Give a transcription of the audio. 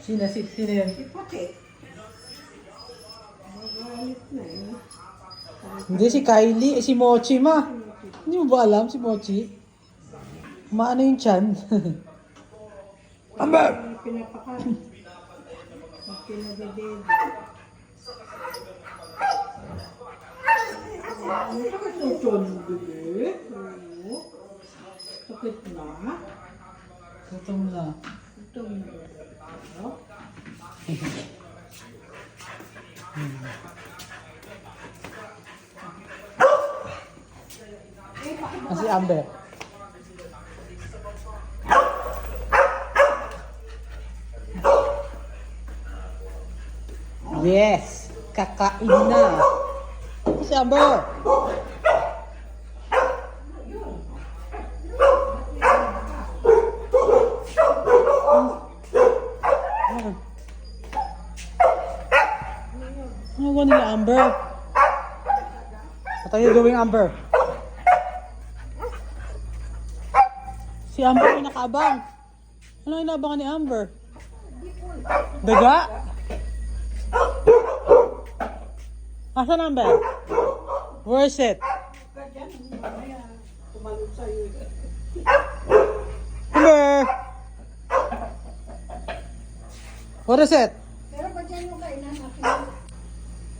Sino yun? Si Puti. Magalit na eh. Hindi, si Kylie. Si Mochi, ma. Hindi mo ba alam si Mochi? Maano yung chan? Amber! Pinapakain. Ang pinadedede. Ano ka kasusun, bebe? Oo. Sakit na. Gutom na. Ito na. Oo. Si Amber. Yes! Kakain na. Si Amber. Ano ba nila, Amber? What are you doing, Amber? Si Amber ay nakaabang. Ano inaabangan ni Amber? Daga? Asan Amber? Where is it? Amber! What is it?